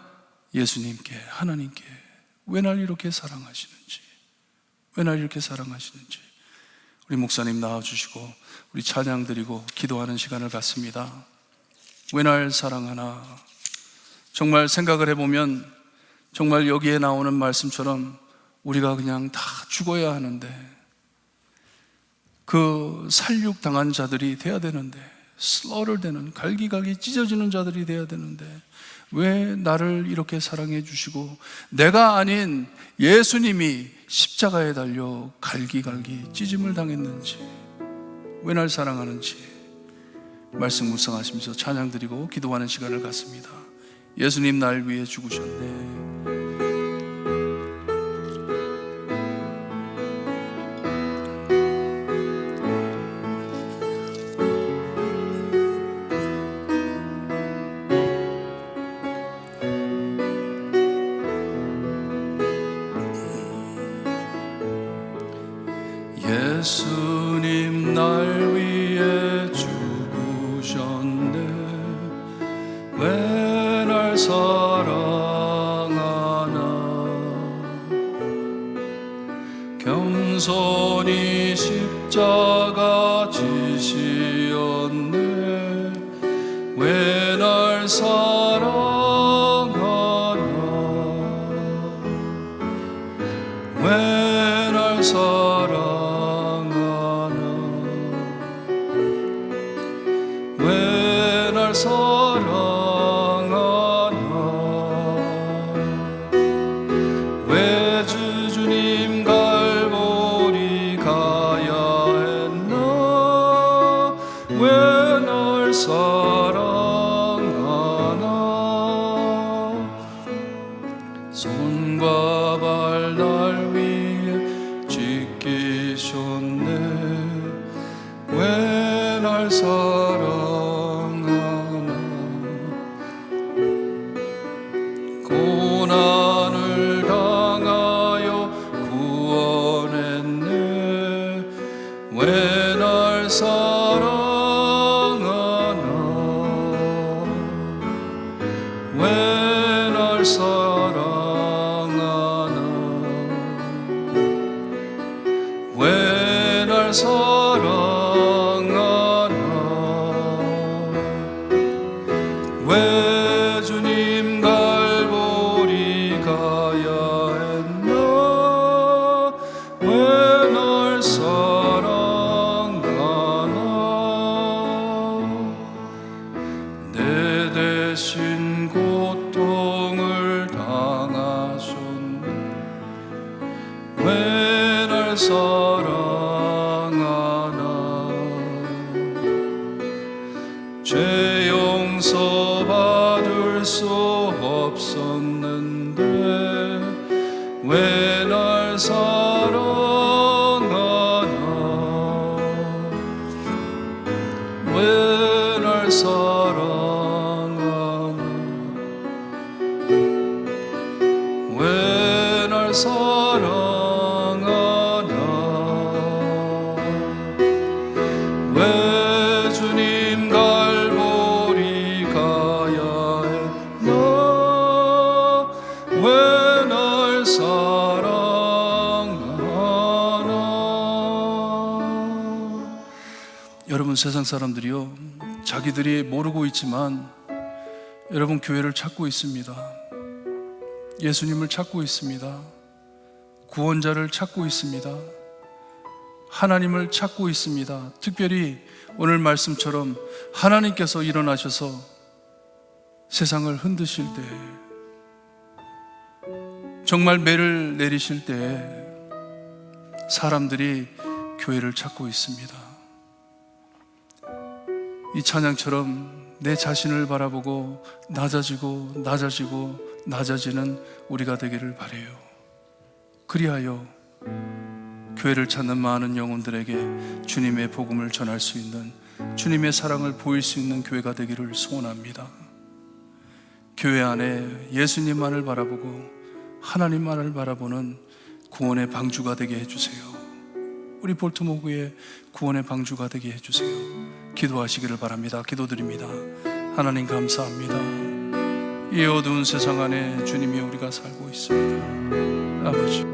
예수님께, 하나님께 왜 날 이렇게 사랑하시는지, 왜 날 이렇게 사랑하시는지, 우리 목사님 나와주시고 우리 찬양 드리고 기도하는 시간을 갖습니다. 왜 날 사랑하나? 정말 생각을 해보면 정말 여기에 나오는 말씀처럼 우리가 그냥 다 죽어야 하는데, 그 살육당한 자들이 돼야 되는데, 슬러를 갈기갈기 찢어지는 자들이 돼야 되는데, 왜 나를 이렇게 사랑해 주시고 내가 아닌 예수님이 십자가에 달려 갈기갈기 찢음을 당했는지, 왜 날 사랑하는지 말씀 묵상하시면서 찬양 드리고 기도하는 시간을 갖습니다. 예수님 날 위해 죽으셨네. 예수님 날 위해 죽으셨네. 왜 날 사랑하나? 겸손히 십자가 지시었네. 왜 날 사랑하나? 왜 날 사랑하나? 왜 날 사랑하나? 왜 주님 갈보리 가야 했나? 왜 날 사랑하나? 손과 발 날 위해 지키셨네. 왜 날 사랑하나? 고난을 당하여 구원했네. 왜 날 사랑하나? 왜 날 사랑하나? 왜 날 사랑하나? 왜 주님 갈보리 가야 했나? 왜 날 사랑하나? 내 대신 고통을 당하셨네. 왜 날 사랑하나? 죄 용서받을 수 없었는데 왜 날 사랑하나? 왜 날 사랑하나? 여러분, 세상 사람들이요, 자기들이 모르고 있지만 여러분, 교회를 찾고 있습니다. 예수님을 찾고 있습니다. 구원자를 찾고 있습니다. 하나님을 찾고 있습니다. 특별히 오늘 말씀처럼 하나님께서 일어나셔서 세상을 흔드실 때, 정말 매를 내리실 때 사람들이 교회를 찾고 있습니다. 이 찬양처럼 내 자신을 바라보고 낮아지고 낮아지고 낮아지는 우리가 되기를 바라요. 그리하여 교회를 찾는 많은 영혼들에게 주님의 복음을 전할 수 있는, 주님의 사랑을 보일 수 있는 교회가 되기를 소원합니다. 교회 안에 예수님만을 바라보고 하나님만을 바라보는 구원의 방주가 되게 해주세요. 우리 볼트모교의 구원의 방주가 되게 해주세요. 기도하시기를 바랍니다. 기도드립니다. 하나님 감사합니다. 이 어두운 세상 안에 주님이 우리가 살고 있습니다. 아버지,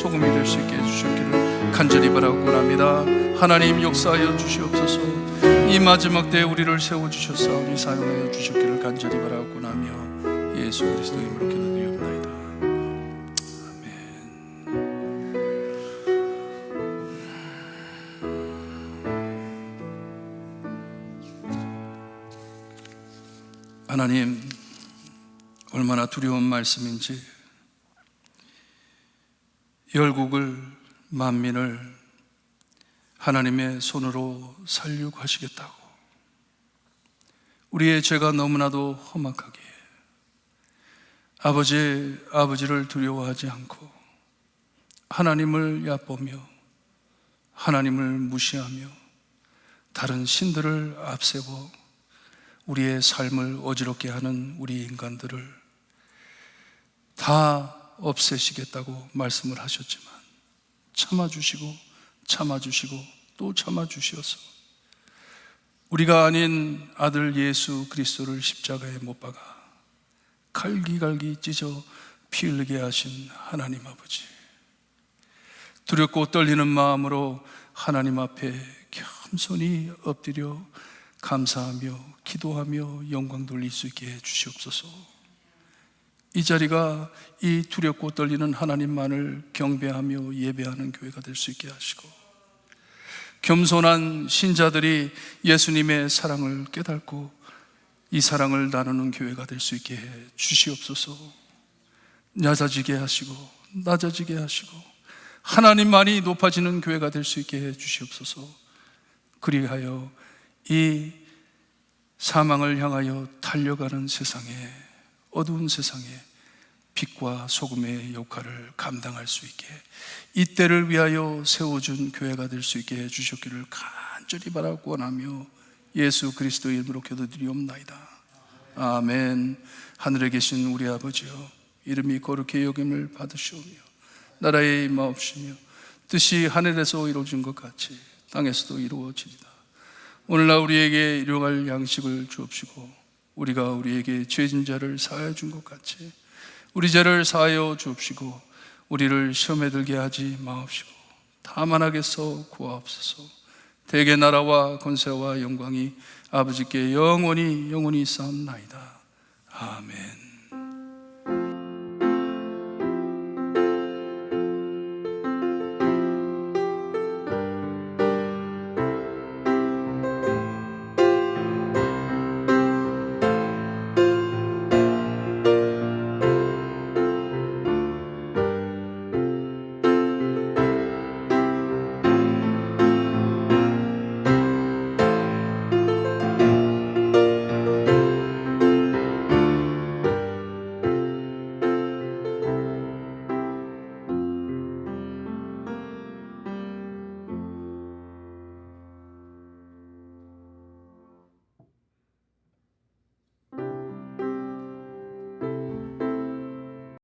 소금이 될 수 있게 해주셨기를 간절히 바라고 합니다. 하나님 역사하여 주시옵소서. 이 마지막 때에 우리를 세워주셨사오니 사용하여 주셨기를 간절히 바라고 하며 예수 그리스도의 이름으로 기도드리옵나이다. 아멘. 하나님, 얼마나 두려운 말씀인지, 열국을, 만민을 하나님의 손으로 살육하시겠다고, 우리의 죄가 너무나도 험악하기에 아버지를 두려워하지 않고 하나님을 얕보며 하나님을 무시하며 다른 신들을 앞세워 우리의 삶을 어지럽게 하는 우리 인간들을 다 없애시겠다고 말씀을 하셨지만 참아주시고 또 참아주시어서 우리가 아닌 아들 예수 그리스도를 십자가에 못 박아 갈기갈기 찢어 피 흘리게 하신 하나님 아버지, 두렵고 떨리는 마음으로 하나님 앞에 겸손히 엎드려 감사하며 기도하며 영광 돌릴 수 있게 해 주시옵소서. 이 자리가 이 두렵고 떨리는 하나님만을 경배하며 예배하는 교회가 될 수 있게 하시고, 겸손한 신자들이 예수님의 사랑을 깨닫고 이 사랑을 나누는 교회가 될 수 있게 해 주시옵소서. 낮아지게 하시고 하나님만이 높아지는 교회가 될 수 있게 해 주시옵소서. 그리하여 이 사망을 향하여 달려가는 세상에, 어두운 세상에 빛과 소금의 역할을 감당할 수 있게, 이 때를 위하여 세워준 교회가 될 수 있게 해주셨기를 간절히 바라고 원하며 예수 그리스도의 이름으로 기도드리옵나이다. 아멘. 하늘에 계신 우리 아버지여, 이름이 거룩히 여김을 받으시오며 나라의 임하옵시며 뜻이 하늘에서 이루어진 것 같이 땅에서도 이루어지리다. 오늘날 우리에게 일용할 양식을 주옵시고 우리가 우리에게 죄진 자를 사하여 준 것 같이 우리 죄를 사하여 주옵시고 우리를 시험에 들게 하지 마옵시고 다만 악에서 구하옵소서. 대개 나라와 권세와 영광이 아버지께 영원히 있사옵나이다. 아멘.